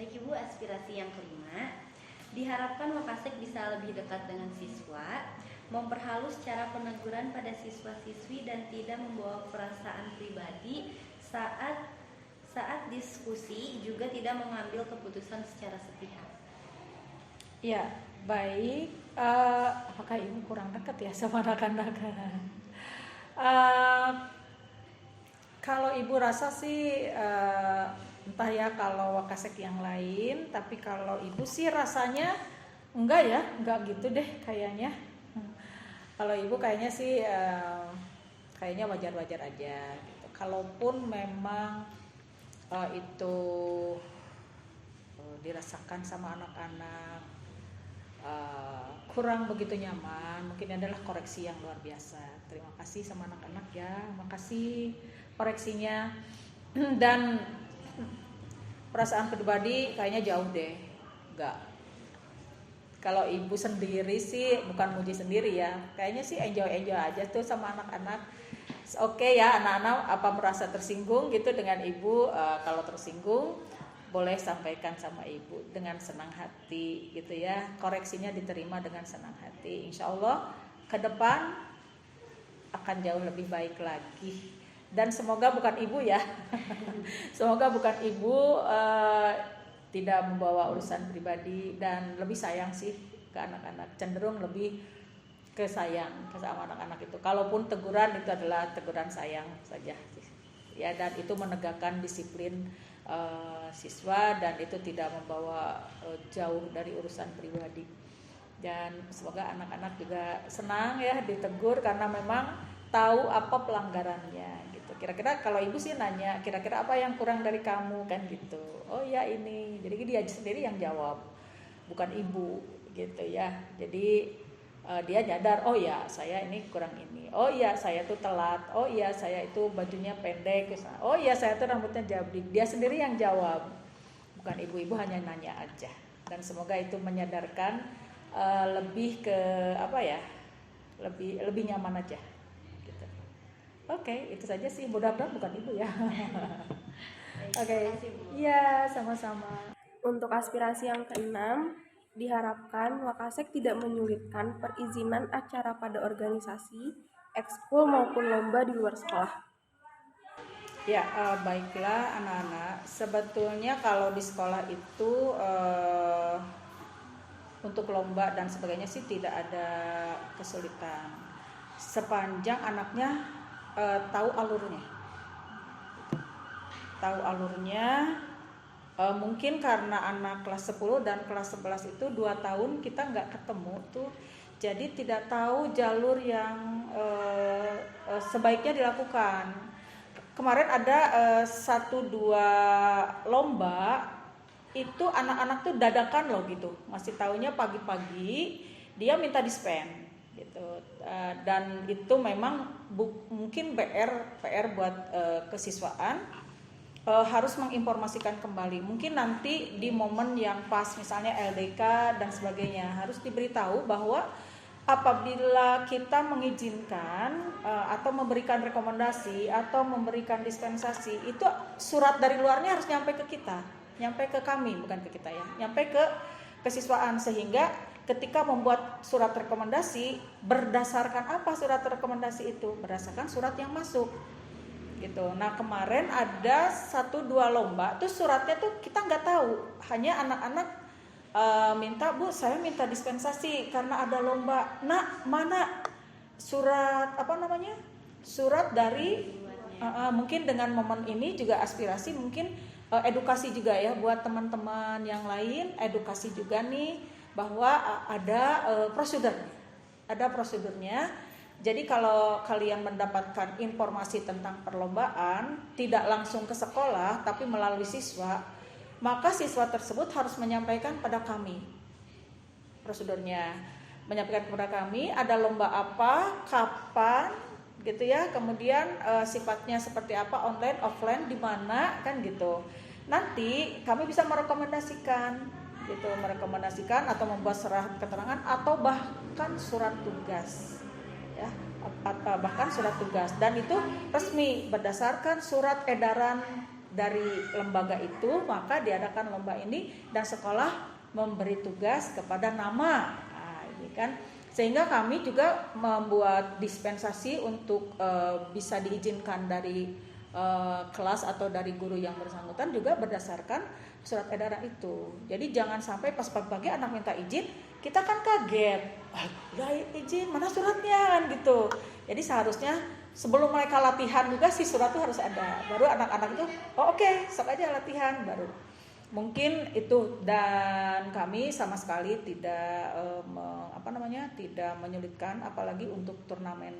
Baik Ibu, aspirasi yang kelima, diharapkan Wakasek bisa lebih dekat dengan siswa, memperhalus cara peneguran pada siswa-siswi dan tidak membawa perasaan pribadi saat diskusi, juga tidak mengambil keputusan secara sepihak. Ya, baik. Apakah Ibu kurang dekat ya sama anak-anak? Kalau Ibu rasa sih entah ya kalau Wakasek yang lain, tapi kalau Ibu sih rasanya enggak gitu deh kayaknya. Kalau Ibu kayaknya sih kayaknya wajar-wajar aja gitu. Kalaupun memang itu dirasakan sama anak-anak kurang begitu nyaman, mungkin adalah koreksi yang luar biasa. Terima kasih sama anak-anak ya, makasih koreksinya. Dan perasaan pribadi kayaknya jauh deh, enggak. Kalau Ibu sendiri sih, bukan muji sendiri ya, kayaknya sih enjoy aja tuh sama anak-anak. Oke ya anak-anak, apa merasa tersinggung gitu dengan Ibu? Kalau tersinggung boleh sampaikan sama Ibu dengan senang hati gitu ya, koreksinya diterima dengan senang hati. Insya Allah ke depan akan jauh lebih baik lagi, dan semoga bukan Ibu ya semoga bukan Ibu tidak membawa urusan pribadi dan lebih sayang sih ke anak-anak, cenderung lebih ke sayang sama anak-anak itu. Kalaupun teguran itu adalah teguran sayang saja ya, dan itu menegakkan disiplin siswa dan itu tidak membawa jauh dari urusan pribadi. Dan semoga anak-anak juga senang ya ditegur karena memang tahu apa pelanggarannya gitu. Kira-kira kalau Ibu sih nanya, kira-kira apa yang kurang dari kamu kan gitu. Oh ya ini, jadi dia sendiri yang jawab, bukan Ibu gitu ya. Jadi dia nyadar, oh ya saya ini kurang ini, oh ya saya tuh telat, oh ya saya itu bajunya pendek, oh ya saya tuh rambutnya jabrik. Dia sendiri yang jawab, bukan Ibu hanya nanya aja. Dan semoga itu menyadarkan lebih ke apa ya, lebih nyaman aja gitu. Oke, itu saja sih, mudah-mudahan bukan Ibu ya. Oke, iya sama-sama. Untuk aspirasi yang keenam, diharapkan Wakasek tidak menyulitkan perizinan acara pada organisasi, ekskul maupun lomba di luar sekolah. Ya, baiklah anak-anak. Sebetulnya kalau di sekolah itu untuk lomba dan sebagainya sih tidak ada kesulitan, sepanjang anaknya tahu alurnya. Mungkin karena anak kelas 10 dan kelas 11 itu 2 tahun kita nggak ketemu tuh, jadi tidak tahu jalur yang sebaiknya dilakukan. Kemarin ada 1-2 lomba itu anak-anak tuh dadakan loh gitu, masih taunya pagi-pagi dia minta dispen gitu. Dan itu memang mungkin PR buat kesiswaan, harus menginformasikan kembali. Mungkin nanti di momen yang pas misalnya LDK dan sebagainya harus diberitahu bahwa apabila kita mengizinkan atau memberikan rekomendasi atau memberikan dispensasi, itu surat dari luarnya harus nyampe ke kita, nyampe ke kami, bukan ke kita ya, nyampe ke kesiswaan. Sehingga ketika membuat surat rekomendasi, berdasarkan apa surat rekomendasi itu? Berdasarkan surat yang masuk gitu. Nah kemarin ada 1-2 lomba tuh suratnya tuh kita nggak tahu, hanya anak-anak minta, Bu saya minta dispensasi karena ada lomba. Nah mana surat surat dari mungkin dengan momen ini juga aspirasi, mungkin edukasi juga ya buat teman-teman yang lain, edukasi juga nih bahwa ada prosedurnya. Jadi kalau kalian mendapatkan informasi tentang perlombaan tidak langsung ke sekolah tapi melalui siswa, maka siswa tersebut harus menyampaikan pada kami prosedurnya, menyampaikan kepada kami ada lomba apa, kapan gitu ya, kemudian sifatnya seperti apa, online, offline, di mana kan gitu. Nanti kami bisa merekomendasikan atau membuat surat keterangan atau bahkan surat tugas. Ya, bahkan surat tugas, dan itu resmi berdasarkan surat edaran dari lembaga itu, maka diadakan lomba ini dan sekolah memberi tugas kepada nama. Nah, ini kan sehingga kami juga membuat dispensasi untuk bisa diizinkan dari kelas atau dari guru yang bersangkutan juga berdasarkan surat edaran itu. Jadi jangan sampai pas pagi-pagi anak minta izin, kita kan kaget, udah izin mana suratnya kan gitu. Jadi seharusnya sebelum mereka latihan juga si surat itu harus ada. Baru anak-anak itu oke, sok aja latihan baru. Mungkin itu, dan kami sama sekali tidak tidak menyulitkan apalagi untuk turnamen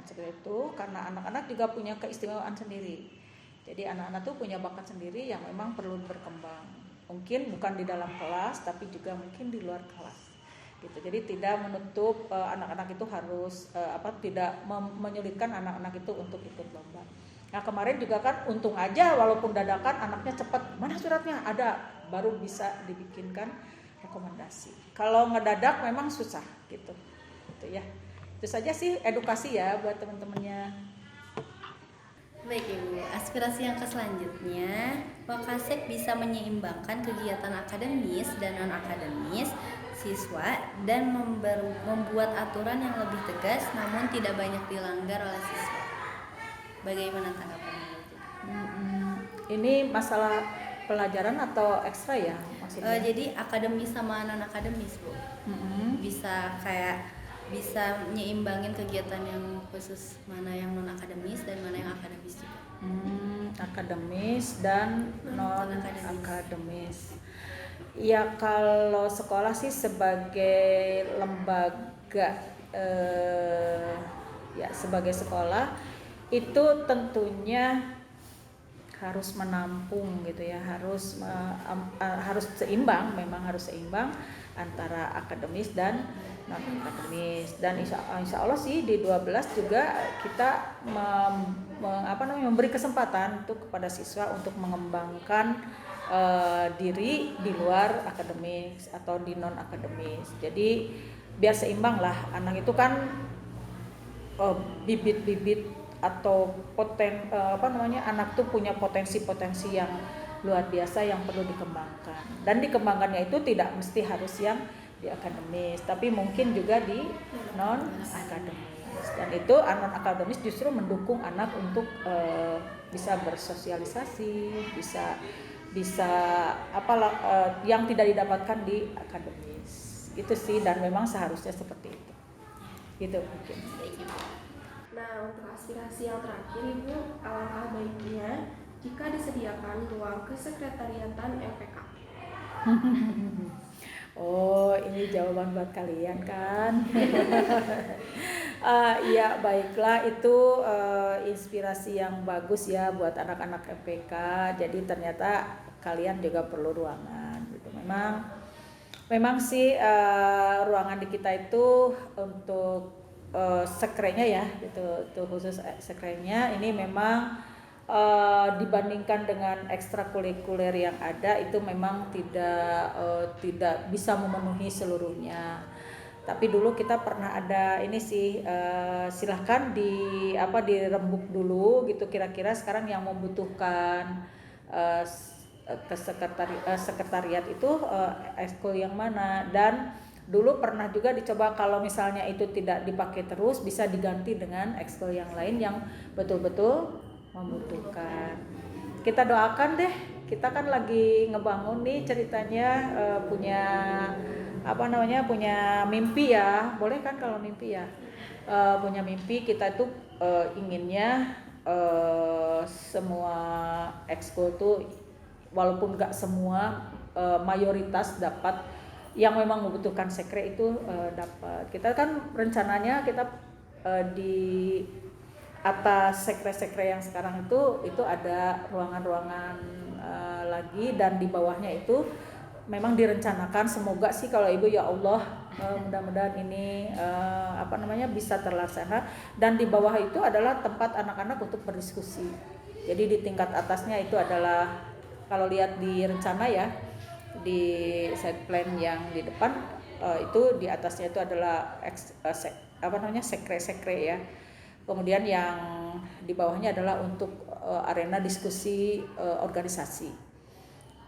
seperti itu, karena anak-anak juga punya keistimewaan sendiri. Jadi anak-anak tuh punya bakat sendiri yang memang perlu berkembang. Mungkin bukan di dalam kelas tapi juga mungkin di luar kelas. Gitu. Jadi tidak menutup anak-anak itu harus tidak menyulitkan anak-anak itu untuk ikut lomba. Nah kemarin juga kan untung aja walaupun dadakan anaknya cepat, mana suratnya ada, baru bisa dibikinkan rekomendasi. Kalau ngedadak memang susah gitu ya. Itu saja sih edukasi ya buat teman-temannya. Baik Ibu, aspirasi yang selanjutnya, Wakasek bisa menyeimbangkan kegiatan akademis dan non-akademis siswa dan membuat aturan yang lebih tegas namun tidak banyak dilanggar oleh siswa. Bagaimana tanggapannya? Ini masalah pelajaran atau ekstra ya maksudnya? Jadi akademis sama non-akademis Bu. Bisa nyeimbangin kegiatan yang khusus, mana yang non-akademis dan mana yang akademis juga. Akademis dan non-akademis. Ya kalau sekolah sih sebagai lembaga sebagai sekolah itu tentunya harus menampung gitu ya, harus seimbang, memang harus seimbang antara akademis dan non akademis. Dan insya Allah sih di 12 juga kita memberi kesempatan untuk kepada siswa untuk mengembangkan diri di luar akademis atau di non akademis. Jadi biar seimbang lah, anak itu kan bibit-bibit atau anak tuh punya potensi-potensi yang luar biasa yang perlu dikembangkan, dan dikembangkannya itu tidak mesti harus yang di akademis, tapi mungkin juga di non akademis, dan itu non akademis justru mendukung anak untuk bisa bersosialisasi, bisa yang tidak didapatkan di akademis gitu sih, dan memang seharusnya seperti itu gitu mungkin. Nah, untuk aspirasi yang terakhir Ibu, alangkah baiknya jika disediakan ruang kesekretariatan MPK. Oh, ini jawaban buat kalian kan? Ya baiklah, itu inspirasi yang bagus ya buat anak-anak MPK. Jadi ternyata kalian juga perlu ruangan gitu. Memang sih ruangan di kita itu untuk sekrenya ya gitu, itu khusus sekrenya ini memang dibandingkan dengan ekstrakurikuler yang ada itu memang tidak bisa memenuhi seluruhnya. Tapi dulu kita pernah ada ini sih, silahkan dirembuk dulu gitu, kira-kira sekarang yang membutuhkan sekretariat itu ekskul yang mana. Dan dulu pernah juga dicoba kalau misalnya itu tidak dipakai terus bisa diganti dengan ekskul yang lain yang betul-betul membutuhkan. Kita doakan deh, kita kan lagi ngebangun nih ceritanya, punya mimpi ya, boleh kan kalau mimpi ya, punya mimpi kita itu inginnya semua ekskul tuh walaupun gak semua, mayoritas dapat yang memang membutuhkan sekre itu dapat. Kita kan rencananya kita di atas sekre-sekre yang sekarang itu ada ruangan-ruangan lagi, dan di bawahnya itu memang direncanakan, semoga sih kalau Ibu ya Allah mudah-mudahan ini bisa terlaksana. Dan di bawah itu adalah tempat anak-anak untuk berdiskusi. Jadi di tingkat atasnya itu adalah, kalau lihat di rencana ya, di side plan yang di depan itu di atasnya itu adalah sekre-sekre ya. Kemudian yang di bawahnya adalah untuk arena diskusi organisasi,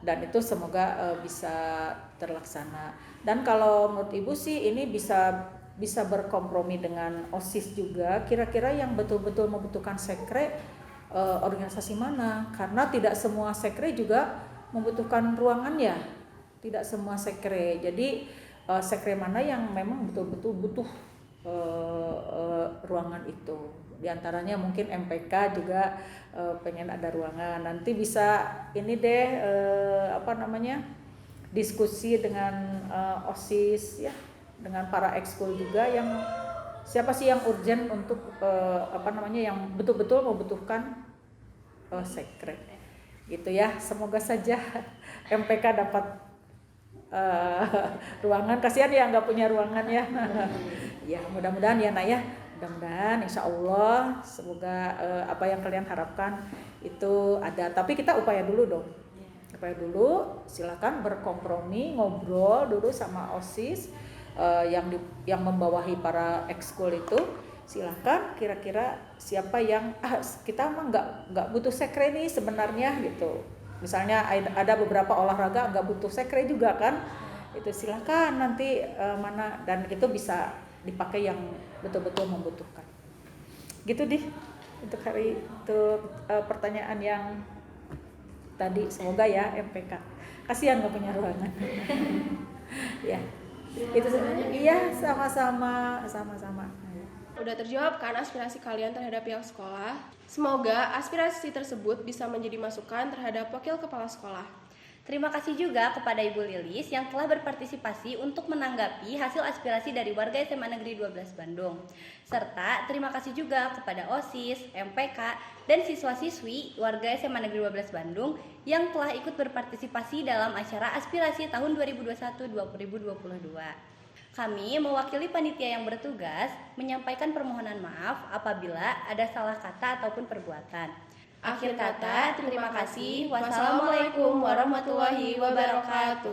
dan itu semoga bisa terlaksana. Dan kalau menurut Ibu sih ini bisa berkompromi dengan OSIS juga, kira-kira yang betul-betul membutuhkan sekre organisasi mana, karena tidak semua sekre juga membutuhkan ruangan ya, tidak semua sekre. Jadi sekre mana yang memang betul-betul butuh ruangan itu. Di antaranya mungkin MPK juga pengen ada ruangan. Nanti bisa ini deh diskusi dengan OSIS ya, dengan para ekskul juga, yang siapa sih yang urgent untuk yang betul-betul membutuhkan sekre gitu ya. Semoga saja MPK dapat ruangan, kasihan ya nggak punya ruangan ya. Ya mudah-mudahan ya Nak ya, mudah-mudahan insya Allah semoga apa yang kalian harapkan itu ada. Tapi kita upaya dulu dong, upaya dulu, silakan berkompromi, ngobrol dulu sama OSIS yang membawahi para ekskul itu. Silakan kira-kira siapa yang kita mah nggak butuh sekre nih sebenarnya gitu. Misalnya ada beberapa olahraga nggak butuh sekre juga kan, itu silakan nanti mana, dan itu bisa dipakai yang betul-betul membutuhkan. Gitu deh untuk hari itu pertanyaan yang tadi. Semoga ya MPK, kasihan nggak punya ruangan. Ya itu sebenarnya. Iya sama-sama. Udah terjawab kan aspirasi kalian terhadap pihak sekolah? Semoga aspirasi tersebut bisa menjadi masukan terhadap wakil kepala sekolah. Terima kasih juga kepada Ibu Lilis yang telah berpartisipasi untuk menanggapi hasil aspirasi dari warga SMA Negeri 12 Bandung. Serta terima kasih juga kepada OSIS, MPK, dan siswa-siswi warga SMA Negeri 12 Bandung yang telah ikut berpartisipasi dalam acara aspirasi tahun 2021-2022. Kami mewakili panitia yang bertugas menyampaikan permohonan maaf apabila ada salah kata ataupun perbuatan. Akhir kata, terima kasih. Wassalamualaikum warahmatullahi wabarakatuh.